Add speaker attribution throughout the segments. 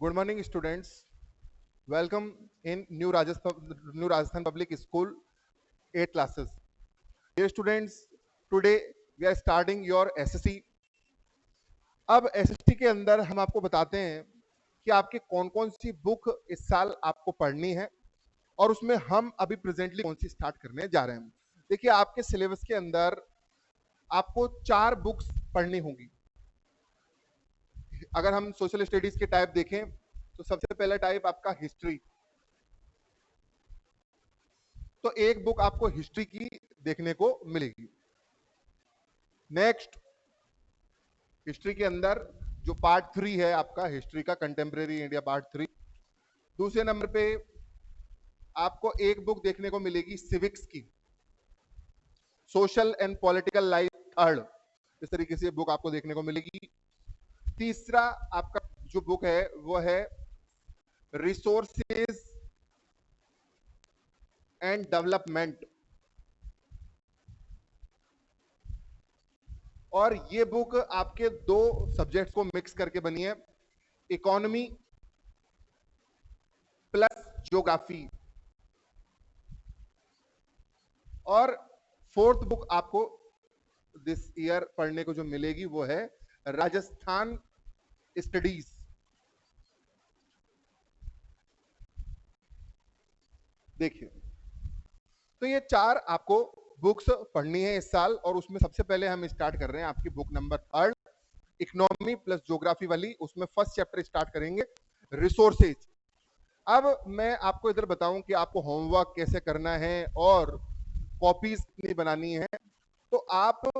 Speaker 1: Good morning, students. Welcome in New Rajasthan Public School 8 classes. Dear students, today we are starting your SSC. अब SSC के अंदर हम आपको बताते हैं कि आपकी कौन कौन सी बुक इस साल आपको पढ़नी है और उसमें हम अभी प्रेजेंटली कौन सी स्टार्ट करने जा रहे हैं। देखिए, आपके सिलेबस के अंदर आपको 4 बुक्स पढ़नी होंगी। अगर हम सोशल स्टडीज के टाइप देखें तो सबसे पहला टाइप आपका हिस्ट्री। तो एक बुक आपको हिस्ट्री की देखने को मिलेगी। नेक्स्ट, हिस्ट्री के अंदर जो पार्ट 3 है आपका हिस्ट्री का, कंटेम्प्रेरी इंडिया पार्ट 3। दूसरे नंबर पे आपको एक बुक देखने को मिलेगी सिविक्स की, social and political life earned, इस तरीके से बुक आपको देखने को मिलेगी। तीसरा आपका जो बुक है वो है रिसोर्सेज एंड डेवलपमेंट, और ये बुक आपके 2 सब्जेक्ट्स को मिक्स करके बनी है, इकोनॉमी प्लस ज्योग्राफी। और फोर्थ बुक आपको दिस ईयर पढ़ने को जो मिलेगी वो है राजस्थान स्टडीज। देखिए, तो ये 4 आपको बुक्स पढ़नी है इस साल, और उसमें सबसे पहले हम स्टार्ट कर रहे हैं आपकी book number 3, economy plus geography वाली। उसमें फर्स्ट चैप्टर स्टार्ट करेंगे रिसोर्सेज। अब मैं आपको इधर बताऊं कि आपको होमवर्क कैसे करना है और कॉपीज कितनी बनानी है। तो आप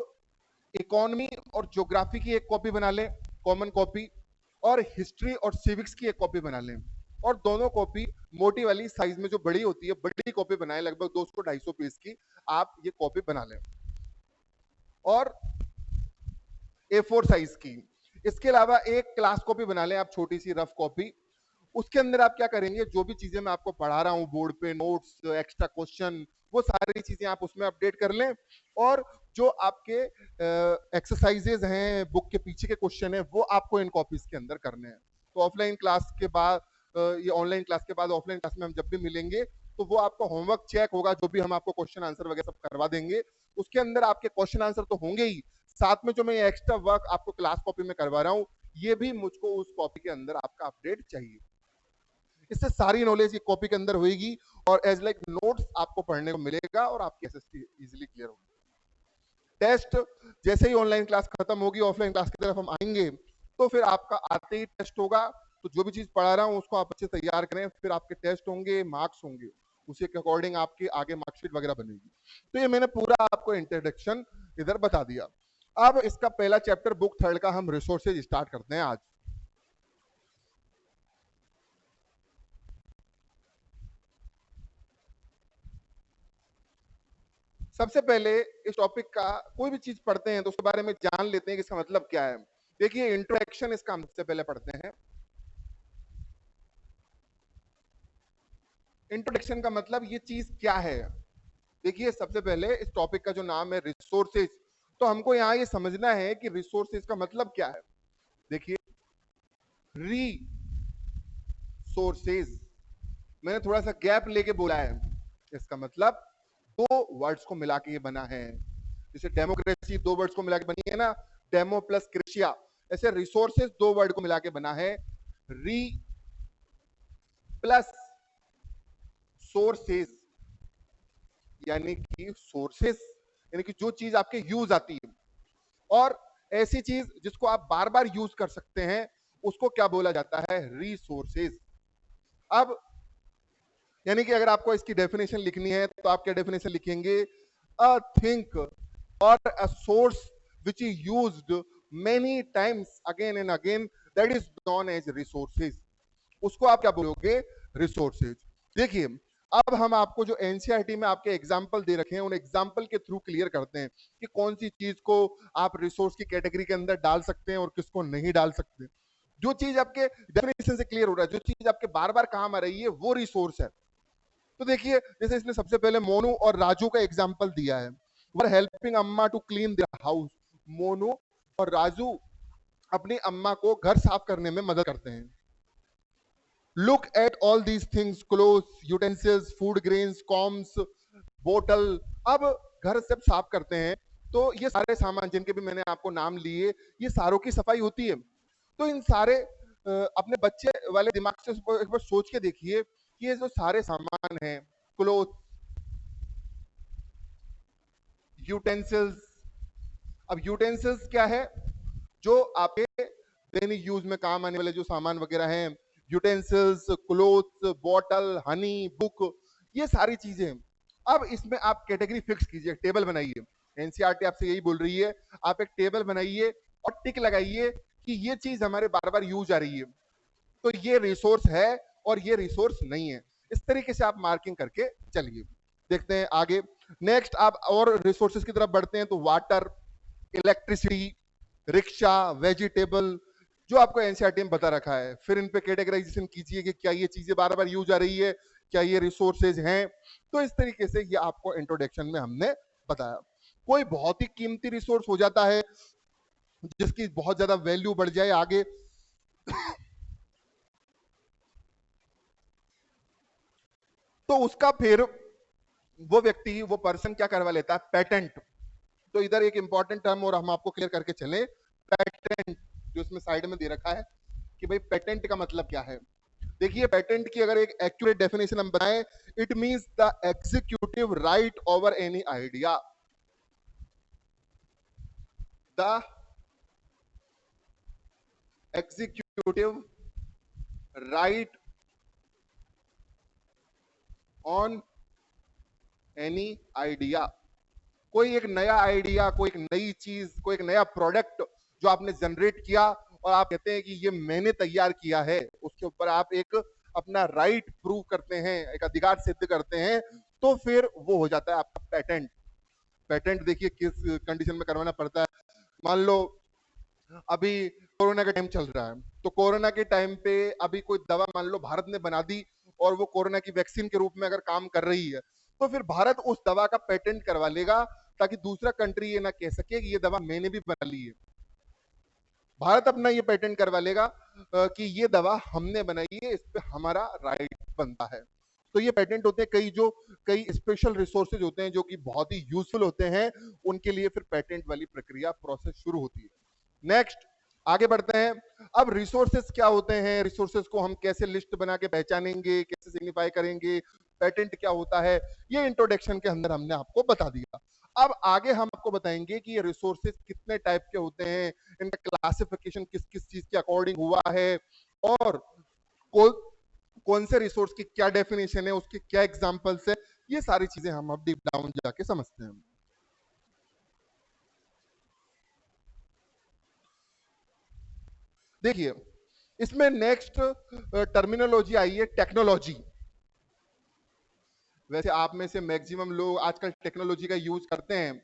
Speaker 1: इकोनॉमी और ज्योग्राफी की एक कॉपी बना लें, कॉमन कॉपी, और हिस्ट्री और सिविक्स की एक कॉपी बना लें, और दोनों कॉपी मोटी वाली साइज में जो बड़ी होती है, बड़ी कॉपी बनाएं, लगभग 200-250 पेज की आप ये कॉपी बना लें, और A4 साइज की। इसके अलावा एक क्लास कॉपी बना लें आप, छोटी सी रफ कॉपी। उसके अंदर आप क्या करेंगे, जो भी चीजें मैं आपको पढ़ा रहा हूं बोर्ड पे, नोट्स, एक्स्ट्रा क्वेश्चन, वो सारी चीजें आप उसमें अपडेट कर लें, और जो आपके एक्सरसाइजेज हैं, बुक के पीछे के क्वेश्चन है, वो आपको इन कॉपीज के अंदर करने हैं। तो ऑफलाइन क्लास के बाद ये ऑनलाइन क्लास के बाद ऑफलाइन क्लास में हम जब भी मिलेंगे तो वो आपको होमवर्क चेक होगा, जो भी हम आपको क्वेश्चन आंसर वगैरह सब करवा देंगे। उसके अंदर आपके क्वेश्चन आंसर तो होंगे ही, साथ में जो मैं एक्स्ट्रा वर्क आपको क्लास कॉपी में करवा रहा हूँ, ये भी मुझको उस कॉपी के अंदर आपका अपडेट चाहिए। इससे सारी नॉलेज एक कॉपी के अंदर होगी और एज लाइक नोट्स आपको पढ़ने को मिलेगा, और आपकी एसएसटी इजीली क्लियर होगी। टेस्ट जैसे ही ऑनलाइन क्लास खत्म होगी, ऑफलाइन क्लास की तरफ हम आएंगे, तो फिर आपका आते ही टेस्ट होगा। तो जो भी चीज पढ़ा रहा हूं उसको आप अच्छे से तैयार करें, फिर आपके टेस्ट होंगे, मार्क्स होंगे, उसी के अकॉर्डिंग आपकी आगे मार्कशीट वगैरह बनेगी। तो ये मैंने पूरा आपको इंट्रोडक्शन इधर बता दिया। अब इसका पहला चैप्टर बुक 3 का हम रिसोर्सेज स्टार्ट करते हैं आज। सबसे पहले इस टॉपिक का कोई भी चीज पढ़ते हैं तो उसके बारे में जान लेते हैं कि इसका मतलब क्या है। देखिए, इंट्रोडक्शन इसका हम सबसे पहले पढ़ते हैं। इंट्रोडक्शन का मतलब ये चीज क्या है। देखिए, सबसे पहले इस टॉपिक का जो नाम है रिसोर्सेज, तो हमको यहां ये समझना है कि रिसोर्सेज का मतलब क्या है। देखिए, रिसोर्सेज मैंने थोड़ा सा गैप लेके बोला है, इसका मतलब 2 वर्ड्स को मिला के ये बना है। जैसे डेमोक्रेसी 2 वर्ड्स को मिला के बनी है ना, डेमो प्लस क्रेशिया, ऐसे रिसोर्सेज 2 वर्ड को मिला के बना है, री प्लस सोर्सेज, यानी कि सोर्सेज यानी कि जो चीज आपके यूज आती है, और ऐसी चीज जिसको आप बार बार यूज कर सकते हैं, उसको क्या बोला जाता है, रिसोर्सेज। अब यानी कि अगर आपको इसकी डेफिनेशन लिखनी है तो आप क्या डेफिनेशन लिखेंगे, अ थिंग और a source which is used many times again and again, that is known as resources. उसको आप क्या बोलोगे, रिसोर्सेज। देखिए, अब हम आपको जो एनसीईआरटी में आपके एग्जाम्पल दे रखे हैं, उन एग्जाम्पल के थ्रू क्लियर करते हैं कि कौन सी चीज को आप रिसोर्स की कैटेगरी के अंदर डाल सकते हैं और किसको नहीं डाल सकते। जो चीज आपके डेफिनेशन से क्लियर हो रहा है, जो चीज आपके बार बार काम आ रही है, वो रिसोर्स है। तो देखिए, जैसे इसने सबसे पहले मोनू और राजू का एग्जाम्पल दिया है, were helping amma to clean their house. Monu और राजू अपनी अम्मा को घर साफ करने में मदद करते हैं। Look at all these things, clothes, utensils, food grains, combs, बोतल। अब घर जब साफ करते हैं तो ये सारे सामान जिनके भी मैंने आपको नाम लिए, ये सारों की सफाई होती है। तो इन सारे अपने बच्चे वाले दिमाग से एक बार सोच के देखिए कि ये जो सारे सामान हैं, क्लोथ, यूटेंसिल्स। अब यूटेंसिल्स क्या है? जो आपके दैनिक यूज में काम आने वाले जो सामान वगैरह हैं, utensils, clothes, bottle, Honey, book, ये सारी चीजें। अब इसमें आप कैटेगरी फिक्स कीजिए, टेबल बनाइए। एनसीईआरटी आपसे यही बोल रही है, आप एक टेबल बनाइए और टिक लगाइए कि ये चीज हमारे बार बार यूज आ रही है, तो ये रिसोर्स है और ये रिसोर्स नहीं है। इस तरीके से आप मार्किंग करके चलिए। देखते हैं आगे। नेक्स्ट आप और रिसोर्सेज की तरफ बढ़ते हैं तो वाटर, इलेक्ट्रिसिटी, रिक्शा, वेजिटेबल, जो आपको एनसीईआरटी में बता रखा है। फिर इन पे कैटेगराइजेशन कीजिए कि क्या ये चीजें बार बार यूज आ रही है, क्या ये रिसोर्सेज हैं। तो इस तरीके से ये आपको इंट्रोडक्शन में हमने बताया। कोई बहुत ही कीमती रिसोर्स हो जाता है जिसकी बहुत ज्यादा वैल्यू बढ़ जाए आगे, तो उसका फिर वो व्यक्ति, वो पर्सन क्या करवा लेता है? पेटेंट। तो इधर एक इंपॉर्टेंट टर्म और हम आपको क्लियर करके चले, पेटेंट, जो इसमें साइड में दे रखा है कि भाई पेटेंट का मतलब क्या है। देखिए पेटेंट की अगर एक एक्यूरेट डेफिनेशन हम बनाएं, it means the executive right over any idea, the executive right on any idea. कोई एक नया आइडिया, कोई एक नई चीज, कोई एक नया प्रोडक्ट जो आपने जनरेट किया और आप कहते हैं कि ये मैंने तैयार किया है, उसके ऊपर आप एक अपना राइट प्रूव करते हैं, एक अधिकार सिद्ध करते हैं, तो फिर वो हो जाता है आपका पेटेंट। पेटेंट देखिए किस कंडीशन में करवाना पड़ता है। मान लो अभी कोरोना का टाइम चल रहा है, तो कोरोना के टाइम पे अभी कोई दवा मान लो भारत ने बना दी और वो कोरोना की वैक्सीन के रूप में अगर काम कर रही है, तो फिर भारत उस दवा का पेटेंट करवा लेगा ताकि दूसरा कंट्री ये ना कह सके कि ये दवा मैंने भी बना ली है। भारत अपना ये पेटेंट करवा लेगा कि ये दवा हमने बनाई है, इस पे हमारा राइट बनता है। तो ये पेटेंट होते हैं कई, जो कई स्पेशल रिसोर्सेज होते हैं जो कि बहुत ही यूजफुल होते हैं, उनके लिए फिर पेटेंट वाली प्रक्रिया, प्रोसेस शुरू होती है। नेक्स्ट आगे बढ़ते हैं। अब रिसोर्सेज क्या होते हैं, रिसोर्सेज को हम कैसे लिस्ट बना के पहचानेंगे, कैसे सिग्निफाई करेंगे, पेटेंट क्या होता है, ये इंट्रोडक्शन के अंदर हमने आपको बता दिया। अब आगे हम आपको बताएंगे कि ये रिसोर्सेज कितने टाइप के होते हैं, इनका क्लासिफिकेशन किस किस चीज के अकॉर्डिंग हुआ है, और कौन कौन से रिसोर्स की क्या डेफिनेशन है, उसके क्या एग्जांपल्स है। ये सारी चीजें हम अब डीप डाउन जाके समझते हैं। देखिए इसमें नेक्स्ट टर्मिनोलॉजी आई है टेक्नोलॉजी। वैसे आप में से मैक्सिमम लोग आजकल टेक्नोलॉजी का यूज करते हैं,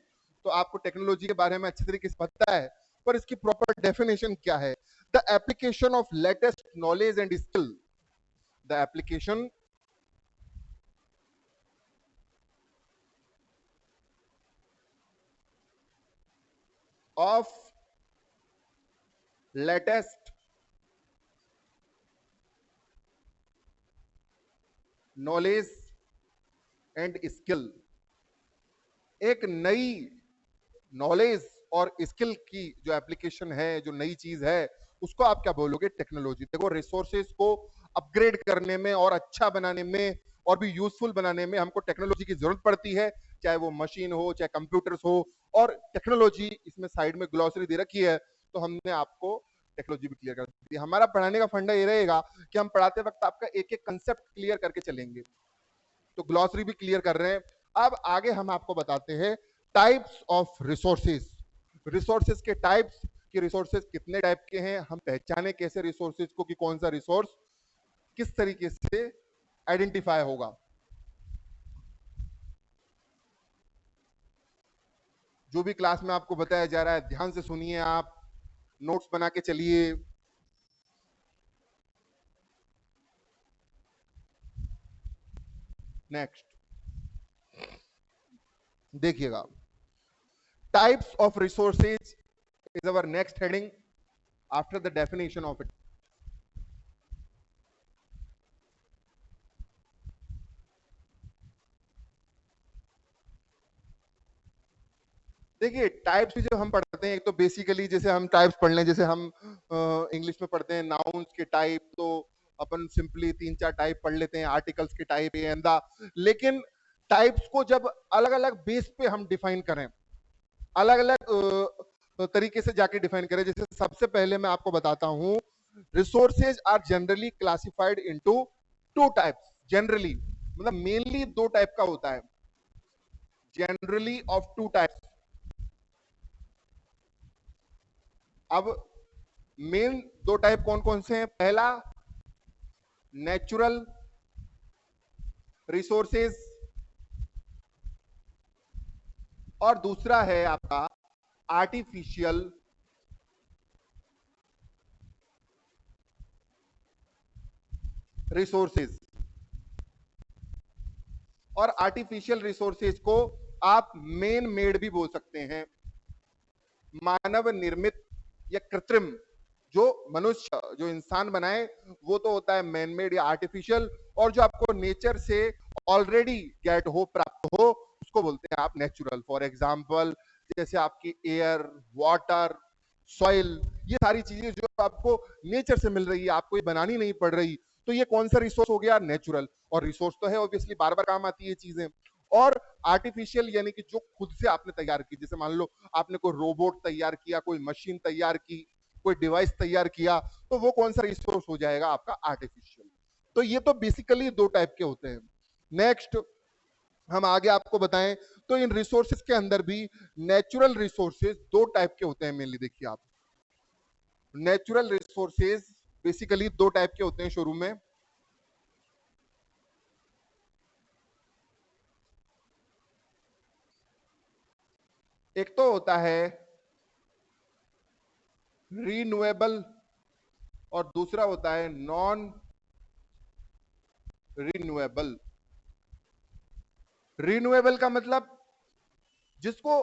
Speaker 1: तो आपको टेक्नोलॉजी के बारे में अच्छी तरीके से पता है, पर इसकी प्रॉपर डेफिनेशन क्या है? The application of latest knowledge and skill, the application of latest knowledge and skill. एक नई नॉलेज और स्किल की जो एप्लीकेशन है, जो नई चीज है, उसको आप क्या बोलोगे? टेक्नोलॉजी। देखो रिसोर्सेज को अपग्रेड करने में और अच्छा बनाने में और भी यूजफुल बनाने में हमको टेक्नोलॉजी की जरूरत पड़ती है, चाहे वो मशीन हो, चाहे कंप्यूटर्स हो। और टेक्नोलॉजी इसमें साइड में ग्लॉसरी दे रखी है, तो हमने आपको टेक्नोलॉजी भी क्लियर कर दी। हमारा पढ़ाने का फंडा ये रहेगा कि हम पढ़ाते वक्त आपका एक एक कंसेप्ट क्लियर करके चलेंगे, तो ग्लॉसरी भी क्लियर कर रहे हैं। अब आगे हम आपको बताते हैं टाइप्स ऑफ रिसोर्सेज। रिसोर्सेज के टाइप्स, कि रिसोर्सेज कितने टाइप के हैं, हम पहचाने कैसे रिसोर्सेज को कि कौन सा रिसोर्स किस तरीके से आइडेंटिफाई होगा। जो भी क्लास में आपको बताया जा रहा है ध्यान से सुनिए, आप नोट्स बना के चलिए। नेक्स्ट देखिएगा, types of resources is our next heading after the definition of it. देखिए टाइप्स भी जो हम पढ़ते हैं, एक तो बेसिकली जैसे हम टाइप्स पढ़ लें, जैसे हम इंग्लिश में पढ़ते हैं नाउन्स के टाइप, तो अपन सिंपली तीन चार टाइप पढ़ लेते हैं, आर्टिकल्स के टाइप ये एंड द। लेकिन टाइप्स को जब अलग अलग बेस पे हम डिफाइन करें, अलग अलग तरीके से जाके डिफाइन करें, जैसे सबसे पहले मैं आपको बताता हूं, resources are generally classified into two types. Generally मतलब मेनली दो टाइप का होता है, जनरली ऑफ टू टाइप्स। अब मेन दो टाइप कौन कौन से हैं? पहला नेचुरल रिसोर्सेज और दूसरा है आपका आर्टिफिशियल रिसोर्सेज। और आर्टिफिशियल रिसोर्सेज को आप मेन मेड भी बोल सकते हैं, मानव निर्मित या कृत्रिम। जो मनुष्य जो इंसान बनाए वो तो होता है मैन मेड या आर्टिफिशियल, और जो आपको नेचर से ऑलरेडी गेट हो, प्राप्त हो, उसको बोलते हैं आप नेचुरल। फॉर एग्जाम्पल जैसे आपकी एयर, वाटर, सॉइल, ये सारी चीजें जो आपको नेचर से मिल रही है, आपको ये बनानी नहीं पड़ रही, तो ये कौन सा रिसोर्स हो गया? नेचुरल। और रिसोर्स तो है ऑब्वियसली, बार बार काम आती है चीजें। और आर्टिफिशियल यानी कि जो खुद से आपने तैयार की, जैसे मान लो आपने कोई रोबोट तैयार किया, कोई मशीन तैयार की, कोई डिवाइस तैयार किया, तो वो कौन सा रिसोर्स हो जाएगा? आपका आर्टिफिशियल। तो ये तो बेसिकली दो टाइप के होते हैं। नेक्स्ट हम आगे आपको बताएं तो इन रिसोर्सेज के अंदर भी नेचुरल रिसोर्सेज दो टाइप के होते हैं मेनली। देखिए आप, नेचुरल रिसोर्सेज बेसिकली दो टाइप के होते हैं शुरू में। एक तो होता है रीन्यूएबल और दूसरा होता है नॉन रीन्यूएबल। रीन्यूएबल का मतलब जिसको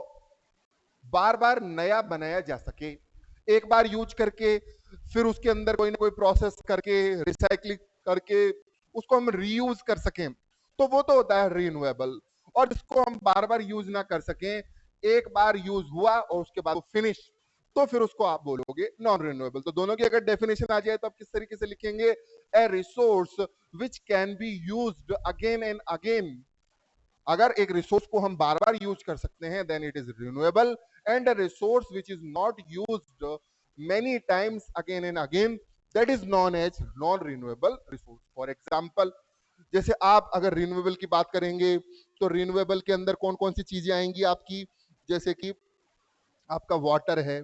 Speaker 1: बार बार नया बनाया जा सके, एक बार यूज करके फिर उसके अंदर कोई ना कोई प्रोसेस करके, रिसाइकलिंग करके उसको हम रीयूज कर सकें, तो वो तो होता है रीन्यूएबल। और जिसको हम बार बार यूज ना कर सकें, एक बार यूज हुआ और उसके बाद फिनिश, तो फिर उसको आप बोलोगे नॉन रिन्यूएबल। तो दोनों की अगर डेफिनेशन आ जाए तो आप किस तरीके से लिखेंगे? ए resource which can be used again and again. अगर एक रिसोर्स को हम बार बार यूज कर सकते हैं then it is renewable, and a resource which is not used many times again and again, that is known as non renewable resource. For example जैसे आप अगर रिन्यूएबल की बात करेंगे तो रिन्यूएबल के अंदर कौन कौन सी चीजें आएंगी आपकी? जैसे कि आपका वाटर है,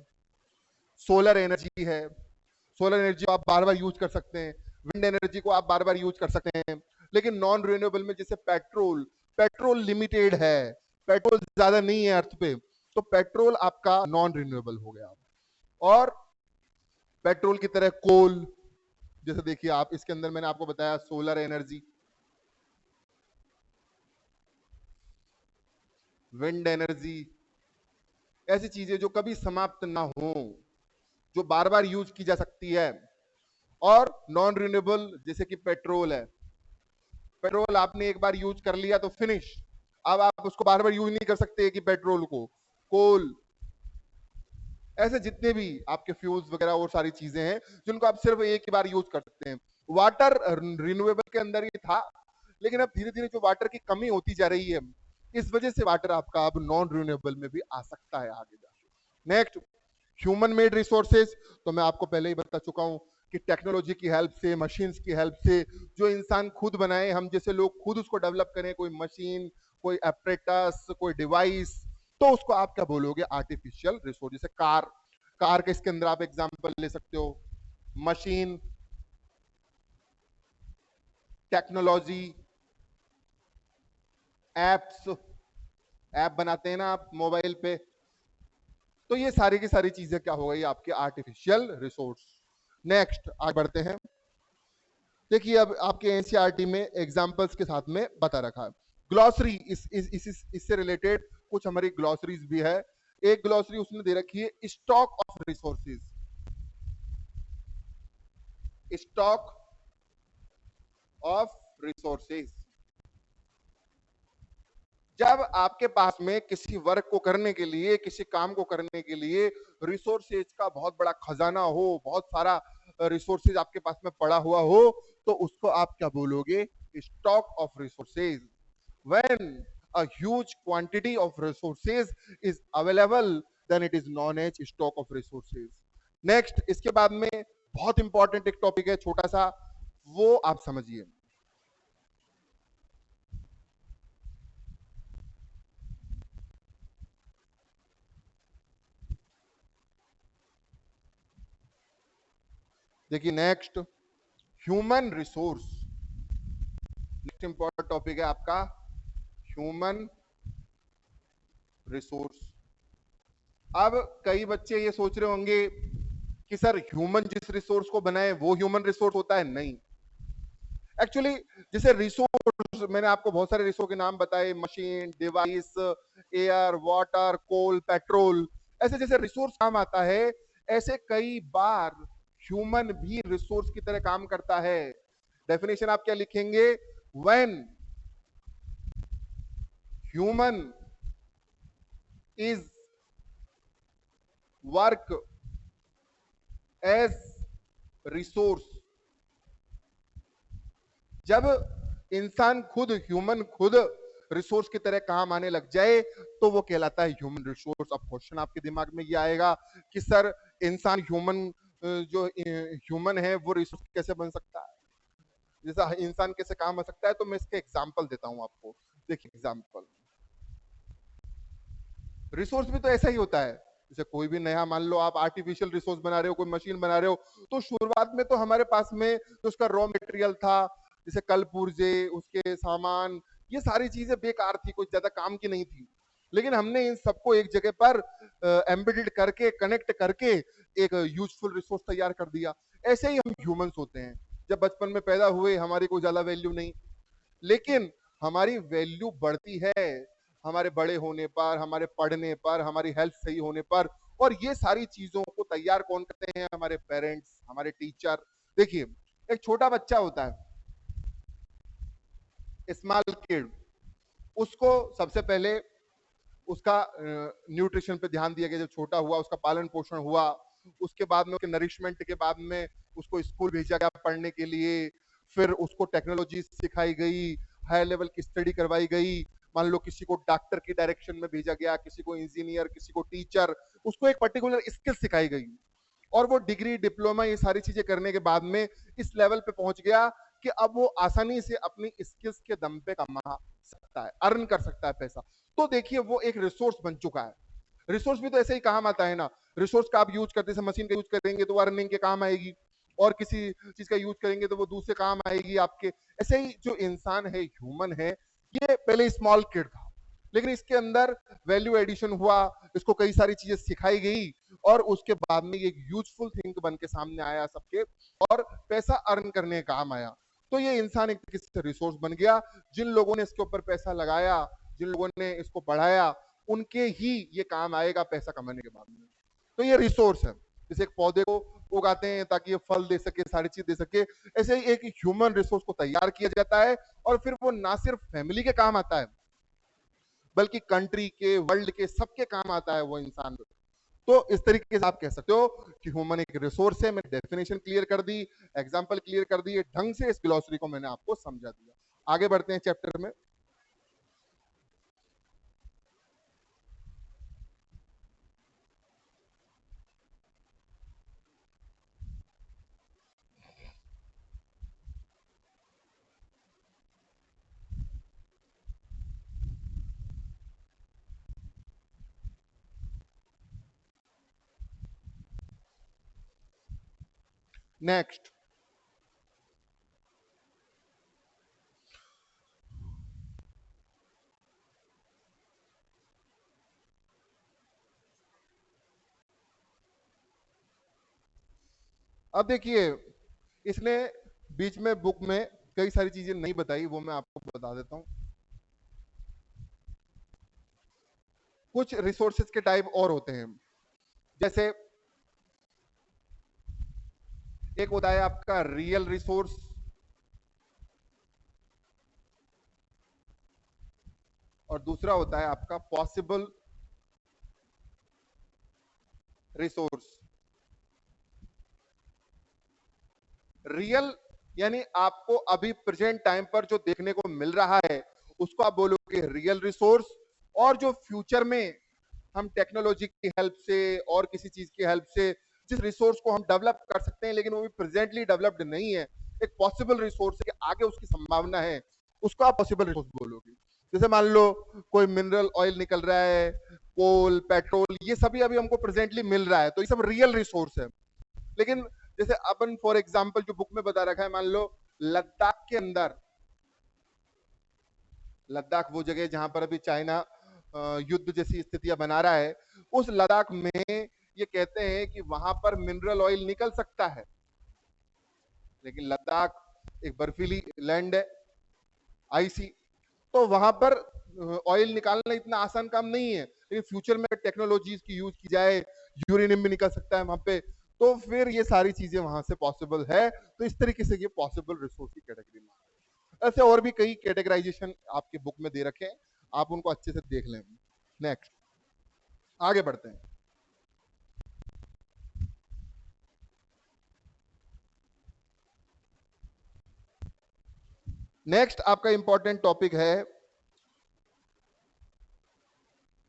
Speaker 1: सोलर एनर्जी है, सोलर एनर्जी को आप बार बार यूज कर सकते हैं, विंड एनर्जी को आप बार बार यूज कर सकते हैं। लेकिन नॉन रिन्यूएबल में जैसे पेट्रोल, पेट्रोल लिमिटेड है, पेट्रोल ज्यादा नहीं है अर्थ पे, तो पेट्रोल आपका नॉन रिन्यूएबल हो गया। और पेट्रोल की तरह कोल, जैसे देखिए आप इसके अंदर मैंने आपको बताया सोलर एनर्जी, विंड एनर्जी, ऐसी चीजें जो कभी समाप्त ना हो, जो बार बार यूज की जा सकती है। और नॉन रिन्यूएबल जैसे कि पेट्रोल है, पेट्रोल आपने एक बार यूज कर लिया तो फिनिश, अब आप उसको बार बार यूज नहीं कर सकते कि पेट्रोल को। कोल, ऐसे जितने भी आपके फ्यूल्स वगैरह और सारी चीजें हैं जिनको आप सिर्फ एक ही बार यूज कर सकते हैं। वाटर रिन्यूएबल के अंदर ही था, लेकिन अब धीरे धीरे जो वाटर की कमी होती जा रही है, इस वजह से वाटर आपका अब नॉन रिन्यूएबल में भी आ सकता है आगे जाके। नेक्स्ट ह्यूमन मेड रिसोर्सेज, तो मैं आपको पहले ही बता चुका हूं कि टेक्नोलॉजी की हेल्प से, मशीन्स की हेल्प से, जो इंसान खुद बनाए, हम जैसे लोग खुद उसको डेवलप करें, कोई मशीन, कोई एपरेटस, कोई डिवाइस, तो उसको आप क्या बोलोगे? Artificial resource. जैसे कार, कार के इसके अंदर आप एग्जांपल ले सकते हो, मशीन, टेक्नोलॉजी, एप्स, ऐप बनाते हैं ना आप मोबाइल पे, तो ये सारी की सारी चीजें क्या हो गई? आपके आर्टिफिशियल रिसोर्स। नेक्स्ट आगे बढ़ते हैं। देखिए अब आपके एनसीईआरटी में एग्जांपल्स के साथ में बता रखा है। ग्लॉसरी, इससे रिलेटेड कुछ हमारी ग्लॉसरीज भी है। एक ग्लॉसरी उसने दे रखी है stock of resources, stock of resources. जब आपके पास में किसी वर्क को करने के लिए, किसी काम को करने के लिए रिसोर्सेज का बहुत बड़ा खजाना हो, बहुत सारा रिसोर्सेज आपके पास में पड़ा हुआ हो, तो उसको आप क्या बोलोगे? Stock of resources. When a huge quantity of resources is available, then it is known as stock of resources. Next, इसके बाद में बहुत इंपॉर्टेंट एक टॉपिक है छोटा सा, वो आप समझिए। देखिए next, human resource. Next important topic है आपका ह्यूमन रिसोर्स। अब कई बच्चे ये सोच रहे होंगे कि सर ह्यूमन जिस रिसोर्स को बनाए वो ह्यूमन रिसोर्स होता है। नहीं, एक्चुअली जैसे रिसोर्स, मैंने आपको बहुत सारे रिसोर्स के नाम बताए, मशीन, डिवाइस, एयर, वाटर, कोल, पेट्रोल, ऐसे जैसे रिसोर्स काम आता है, ऐसे कई बार ह्यूमन भी रिसोर्स की तरह काम करता है। डेफिनेशन आप क्या लिखेंगे? When human is work as resource. जब इंसान खुद, ह्यूमन खुद रिसोर्स की तरह काम आने लग जाए तो वो कहलाता है ह्यूमन रिसोर्स। अब क्वेश्चन आपके दिमाग में ये आएगा कि सर इंसान ह्यूमन, जो ह्यूमन है वो रिसोर्स कैसे बन सकता है, जैसा इंसान कैसे काम आ सकता है? तो मैं इसके एग्जांपल देता हूं आपको। देखिए एग्जांपल, रिसोर्स भी तो ऐसा ही होता है। जैसे कोई भी नया, मान लो आप आर्टिफिशियल रिसोर्स बना रहे हो, कोई मशीन बना रहे हो, तो शुरुआत में तो हमारे पास में जो उसका रॉ मटेरियल था, जैसे कल पुर्जे, उसके सामान, ये सारी चीजें बेकार थी, कोई ज्यादा काम की नहीं थी। लेकिन हमने इन सबको एक जगह पर एम्बेडेड करके, कनेक्ट करके एक यूजफुल रिसोर्स तैयार कर दिया। ऐसे ही हम ह्यूमंस होते हैं। जब बचपन में पैदा हुए हमारी कोई ज्यादा वैल्यू नहीं, लेकिन हमारी वैल्यू बढ़ती है हमारे बड़े होने पर, हमारे पढ़ने पर, हमारी हेल्थ सही होने पर। और ये सारी चीजों को तैयार कौन करते हैं? हमारे पेरेंट्स, हमारे टीचर। देखिए, एक छोटा बच्चा होता है, स्मॉल किड, उसको सबसे पहले उसका न्यूट्रिशन पे ध्यान दिया गया। जब छोटा हुआ, उसका पालन पोषण हुआ, उसके बाद में उसके नरिशमेंट के बाद में उसको स्कूल भेजा गया पढ़ने के लिए, फिर उसको टेक्नोलॉजी सिखाई गई, हाई लेवल की स्टडी करवाई गई। मान लो किसी को डॉक्टर की डायरेक्शन में भेजा गया, किसी को इंजीनियर, किसी को टीचर, उसको एक पर्टिकुलर स्किल सिखाई गई। और वो डिग्री, डिप्लोमा, ये सारी चीजें करने के बाद में इस लेवल पे पहुंच गया कि अब वो आसानी से अपनी स्किल्स के दम पे कमा सकता है, अर्न कर सकता है पैसा। तो देखिए वो एक रिसोर्स बन चुका है। रिसोर्स भी तो ऐसे ही काम आता है ना। रिसोर्स का आप यूज करते, मशीन का यूज करेंगे तो वो अर्निंग के काम आएगी, और किसी चीज का यूज करेंगे तो वो दूसरे काम आएगी आपके। ऐसे ही जो इंसान है, ह्यूमन है, ये पहले स्मॉल किड था, लेकिन इसके अंदर वैल्यू एडिशन हुआ, इसको कई सारी चीजें सिखाई गई, और उसके बाद में एक यूजफुल थिंग बन के सामने आया सबके, और पैसा अर्न करने का काम आया। तो ये इंसान एक तरीके से रिसोर्स बन गया। जिन लोगों ने इसके ऊपर पैसा लगाया, जिन लोगों ने इसको बढ़ाया, उनके ही ये काम आएगा पैसा कमाने के बाद में। तो ये रिसोर्स है। जैसे एक पौधे को उगाते हैं ताकि ये फल दे सके, सारी चीज दे सके, ऐसे ही एक ह्यूमन रिसोर्स को तैयार किया जाता है, और फिर वो ना सिर्फ फैमिली के काम आता है, बल्कि कंट्री के, वर्ल्ड के, सबके काम आता है वो इंसान। तो इस तरीके से आप कह सकते हो कि ह्यूमन एक रिसोर्स है। मैंने डेफिनेशन क्लियर कर दी, एग्जांपल क्लियर कर दिए, ढंग से इस ग्लॉसरी को मैंने आपको समझा दिया। आगे बढ़ते हैं चैप्टर में। नेक्स्ट, अब देखिए, इसने बीच में बुक में कई सारी चीजें नहीं बताई, वो मैं आपको बता देता हूं। कुछ रिसोर्सेज के टाइप और होते हैं, जैसे एक होता है आपका रियल रिसोर्स, और दूसरा होता है आपका पॉसिबल रिसोर्स। रियल यानी आपको अभी प्रेजेंट टाइम पर जो देखने को मिल रहा है उसको आप बोलोगे रियल रिसोर्स। और जो फ्यूचर में हम टेक्नोलॉजी की हेल्प से और किसी चीज की हेल्प से जिस रिसोर्स को हम डेवलप कर सकते हैं लेकिन वो भी प्रेजेंटली डेवलप्ड नहीं है, एक पॉसिबल रिसोर्स है कि आगे उसकी संभावना है, उसको आप पॉसिबल रिसोर्स बोलोगे। जैसे मान लो कोई मिनरल ऑयल निकल रहा है, कोल, पेट्रोल, ये सभी अभी हमको प्रेजेंटली मिल रहा है, तो ये सब रियल रिसोर्स है। लेकिन जैसे अपन फॉर एग्जाम्पल जो बुक में बता रखा है, मान लो लद्दाख के अंदर, लद्दाख वो जगह जहां पर अभी चाइना युद्ध जैसी स्थितियां बना रहा है, उस लद्दाख में ये कहते हैं कि वहां पर मिनरल ऑयल निकल सकता है, लेकिन लद्दाख एक बर्फीली लैंड है, आईसी, तो वहां पर ऑयल निकालना इतना आसान काम नहीं है। लेकिन फ्यूचर में टेक्नोलॉजीज की यूज की जाए, यूरेनियम भी निकल सकता है वहां पे, तो फिर ये सारी चीजें वहां से पॉसिबल है। तो इस तरीके से ये पॉसिबल रिसोर्स की कैटेगरी में, ऐसे और भी कई कैटेगराइजेशन आपके बुक में दे रखे हैं, आप उनको अच्छे से देख लें। नेक्स्ट आगे बढ़ते हैं। नेक्स्ट आपका इंपॉर्टेंट टॉपिक है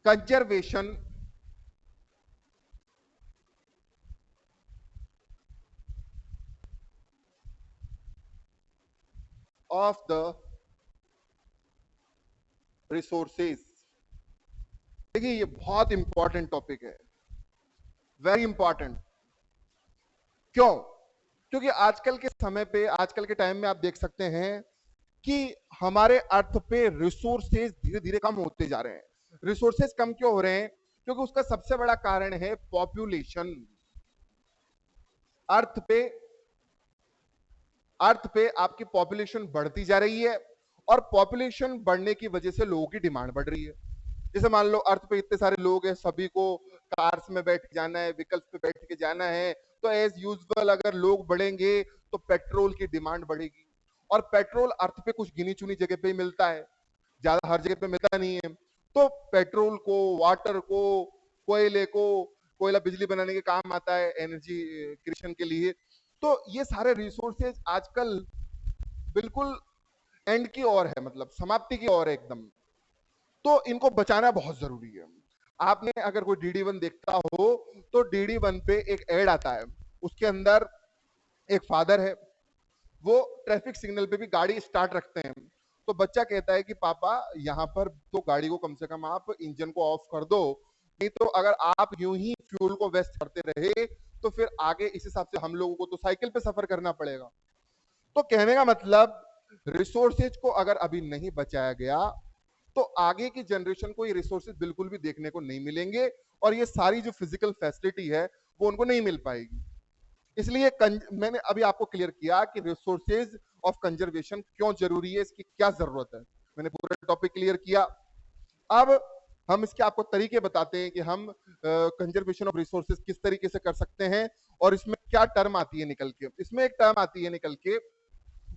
Speaker 1: कंजर्वेशन ऑफ द रिसोर्सेज। देखिए ये बहुत इंपॉर्टेंट टॉपिक है, वेरी इंपॉर्टेंट। क्यों? क्योंकि आजकल के समय पे, आजकल के टाइम में आप देख सकते हैं कि हमारे अर्थ पे रिसोर्सेज धीरे धीरे कम होते जा रहे हैं। रिसोर्सेज कम क्यों हो रहे हैं? क्योंकि उसका सबसे बड़ा कारण है पॉपुलेशन। अर्थ पे अर्थ पे आपकी पॉपुलेशन बढ़ती जा रही है और पॉपुलेशन बढ़ने की वजह से लोगों की डिमांड बढ़ रही है। जैसे मान लो अर्थ पे इतने सारे लोग हैं, सभी को कार्स में बैठ के जाना है, व्हीकल्स पे बैठ के जाना है, तो एज यूजुअल अगर लोग बढ़ेंगे तो पेट्रोल की डिमांड बढ़ेगी। और पेट्रोल अर्थ पे कुछ गिनी चुनी जगह पे ही मिलता है, ज्यादा हर जगह पे मिलता नहीं है। तो पेट्रोल को, वाटर को, कोयले को, कोयला बिजली बनाने के काम आता है, एनर्जी क्रिएशन के लिए। तो ये सारे रिसोर्सेज आजकल बिल्कुल एंड की ओर है, मतलब समाप्ति की ओर है एकदम। तो इनको बचाना बहुत जरूरी है। आपने अगर कोई डीडी वन देखता हो तो डीडी वन पे एक एड आता है, उसके अंदर एक फादर है, वो ट्रैफिक सिग्नल पे भी गाड़ी स्टार्ट रखते हैं। तो बच्चा कहता है कि पापा यहाँ पर तो गाड़ी को कम से कम आप इंजन को ऑफ कर दो, नहीं तो अगर आप यूं ही फ्यूल को वेस्ट करते रहे तो फिर आगे इस हिसाब से हम लोगों को तो साइकिल पे सफर करना पड़ेगा। तो कहने का मतलब रिसोर्सेज को अगर अभी नहीं बचाया गया तो आगे की जनरेशन को ये रिसोर्सेज बिल्कुल भी देखने को नहीं मिलेंगे और ये सारी जो फिजिकल फैसिलिटी है वो उनको नहीं मिल पाएगी। इसलिए मैंने अभी आपको क्लियर किया कि रिसोर्सेज ऑफ कंजर्वेशन क्यों जरूरी है, इसकी क्या जरूरत है, मैंने पूरा टॉपिक क्लियर किया। अब हम इसके आपको तरीके बताते हैं कि हम कंजर्वेशन ऑफ रिसोर्सेज किस तरीके से कर सकते हैं। और इसमें क्या टर्म आती है निकल के, इसमें एक टर्म आती है निकल के,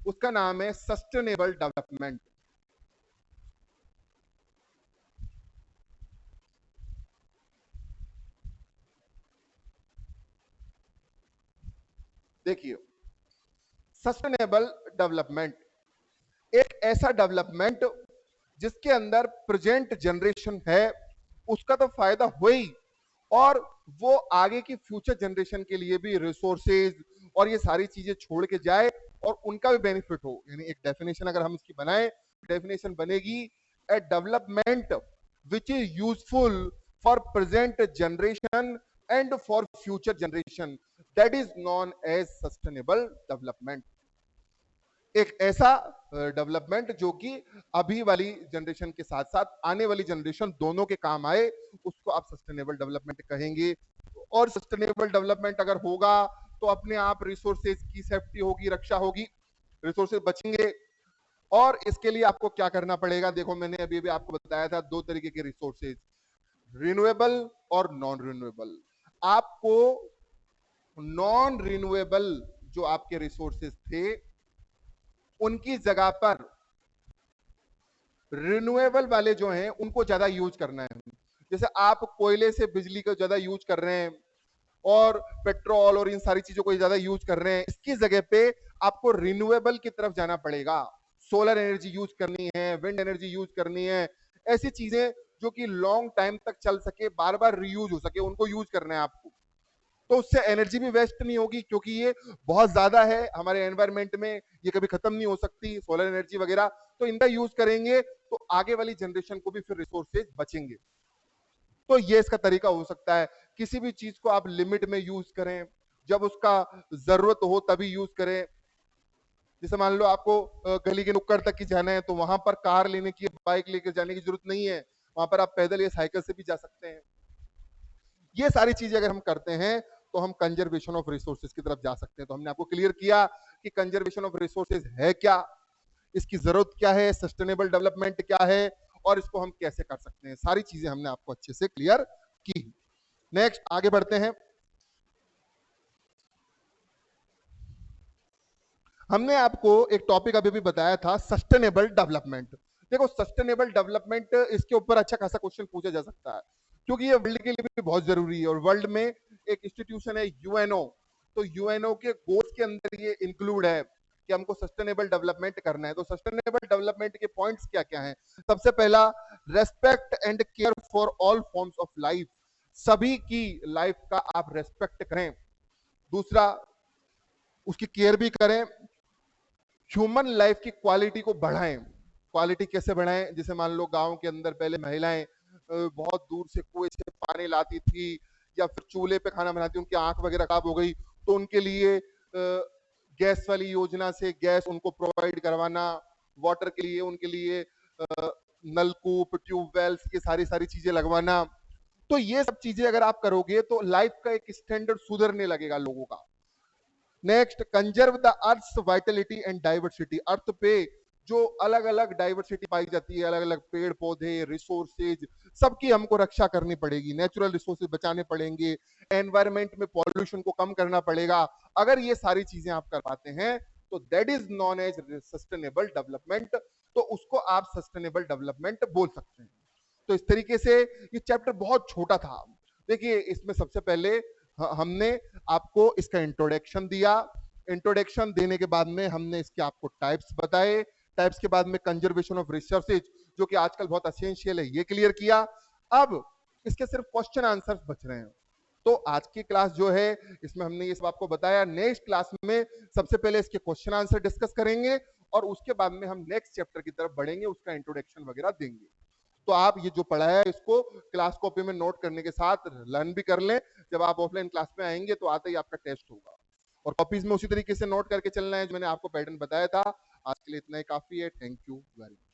Speaker 1: उसका नाम है सस्टेनेबल डेवलपमेंट। देखिए, सस्टेनेबल डेवलपमेंट एक ऐसा डेवलपमेंट जिसके अंदर प्रेजेंट जनरेशन है उसका तो फायदा हो ही, और वो आगे की फ्यूचर जनरेशन के लिए भी रिसोर्सेज और ये सारी चीजें छोड़ के जाए और उनका भी बेनिफिट हो। यानी एक डेफिनेशन अगर हम इसकी बनाए, डेफिनेशन बनेगी a development which is useful for present generation and for future generation, that is known as sustainable development. एक ऐसा डेवलपमेंट जो कि अभी वाली जनरेशन के साथ साथ आने वाली जनरेशन दोनों के काम आए, उसको आप सस्टेनेबल डेवलपमेंट कहेंगे। और सस्टेनेबल डेवलपमेंट अगर होगा तो अपने आप रिसोर्सेज की सेफ्टी होगी, रक्षा होगी, रिसोर्सेज बचेंगे। और इसके लिए आपको क्या करना पड़ेगा, देखो मैंने अभी भी आपको बताया था दो तरीके के रिसोर्सेज, रिन्यूएबल और नॉन रिन्यूएबल। आपको नॉन रिन्यूएबल जो आपके रिसोर्सेज थे उनकी जगह पर रिन्यूएबल वाले जो हैं उनको ज्यादा यूज करना है। जैसे आप कोयले से बिजली का ज्यादा यूज कर रहे हैं और पेट्रोल और इन सारी चीजों को ज्यादा यूज कर रहे हैं, इसकी जगह पे आपको रिन्यूएबल की तरफ जाना पड़ेगा। सोलर एनर्जी यूज करनी है, विंड एनर्जी यूज करनी है, ऐसी चीजें जो कि लॉन्ग टाइम तक चल सके, बार बार रीयूज हो सके, उनको यूज करना है आपको। तो उससे एनर्जी भी वेस्ट नहीं होगी, क्योंकि ये बहुत ज्यादा है हमारे एनवायरमेंट में, ये कभी खत्म नहीं हो सकती सोलर एनर्जी वगैरह। तो इनका यूज करेंगे तो आगे वाली जनरेशन को भी फिर रिसोर्सेज बचेंगे। तो ये इसका तरीका हो सकता है। किसी भी चीज को आप लिमिट में यूज करें, जब उसका जरूरत हो तभी यूज करें। जैसे मान लो आपको गली के नुक्कड़ तक ही जाना है, तो वहां पर कार लेने की, बाइक लेकर जाने की जरूरत नहीं है, वहां पर आप पैदल या साइकिल से भी जा सकते हैं। ये सारी चीजें अगर हम करते हैं तो हम कंजर्वेशन ऑफ रिसोर्सेज की तरफ जा सकते हैं। तो हमने आपको क्लियर किया कि कंजर्वेशन ऑफ रिसोर्सेज है क्या, इसकी जरूरत क्या है, सस्टेनेबल डेवलपमेंट क्या है, और इसको हम कैसे कर सकते हैं। सारी चीजें हमने आपको अच्छे से क्लियर की। नेक्स्ट आगे बढ़ते हैं। हमने आपको एक टॉपिक अभी भी बताया था, सस्टेनेबल डेवलपमेंट। देखो सस्टेनेबल डेवलपमेंट, इसके ऊपर अच्छा खासा क्वेश्चन पूछा जा सकता है, क्योंकि ये वर्ल्ड के लिए भी बहुत जरूरी है। और वर्ल्ड में एक इंस्टीट्यूशन है यूएनओ, तो यूएनओ के गोल्स के अंदर ये इंक्लूड है कि हमको सस्टेनेबल डेवलपमेंट करना है। तो सस्टेनेबल डेवलपमेंट के पॉइंट्स क्या क्या हैं? सबसे पहला, respect and care for all forms of life, सभी की लाइफ का आप रेस्पेक्ट करें। दूसरा, उसकी केयर भी करें। ह्यूमन लाइफ की क्वालिटी को बढ़ाएं। क्वालिटी कैसे बढ़ाएं? जैसे मान लो गांव के अंदर पहले महिलाएं बहुत दूर से कुएं से पानी लाती थी, या फिर चूल्हे पे खाना बनाती, उनकी आंख वगैरह खराब हो गई, तो उनके लिए गैस वाली योजना से गैस उनको प्रोवाइड करवाना, वाटर के लिए उनके लिए नलकूप, ट्यूबवेल्स, ये सारी सारी चीजें लगवाना। तो ये सब चीजें अगर आप करोगे तो लाइफ का एक स्टैंडर्ड सुधरने लगेगा लोगों का। Next, conserve the earth vitality and diversity, earth पे जो अलग अलग डाइवर्सिटी पाई जाती है, अलग अलग पेड़ पौधे, रिसोर्सेज, सबकी हमको रक्षा करनी पड़ेगी। नेचुरल रिसोर्सेज बचाने पड़ेंगे, एनवायरमेंट में पॉल्यूशन को कम करना पड़ेगा। अगर ये सारी चीजें आप कर पाते हैं तो that is known as sustainable development. तो उसको आप सस्टेनेबल डेवलपमेंट बोल सकते हैं। तो इस तरीके से ये चैप्टर बहुत छोटा था। देखिए इसमें सबसे पहले हमने आपको इसका इंट्रोडक्शन दिया। इंट्रोडक्शन देने के बाद में हमने इसके आपको टाइप्स बताए। टाइप्स के बाद में कंजर्वेशन ऑफ रिसोर्सेज, जो कि आजकल बहुत एसेंशियल है, ये क्लियर किया। अब इसके सिर्फ क्वेश्चन आंसर्स बच रहे हैं। तो आज की क्लास जो है इसमें हमने ये सब आपको बताया। नेक्स्ट क्लास में सबसे पहले इसके क्वेश्चन आंसर डिस्कस करेंगे, और उसके बाद में हम नेक्स्ट चैप्टर की तरफ बढ़ेंगे, उसका इंट्रोडक्शन वगैरह देंगे। तो आप ये जो पढ़ा है इसको क्लास कॉपी में नोट करने के साथ लर्न भी कर लें। जब आप ऑफलाइन क्लास में आएंगे तो आते ही आपका टेस्ट होगा, और कॉपीज में उसी तरीके से नोट करके चलना है जो मैंने आपको पैटर्न बताया था। आज के लिए इतना ही काफी है। Thank you very much.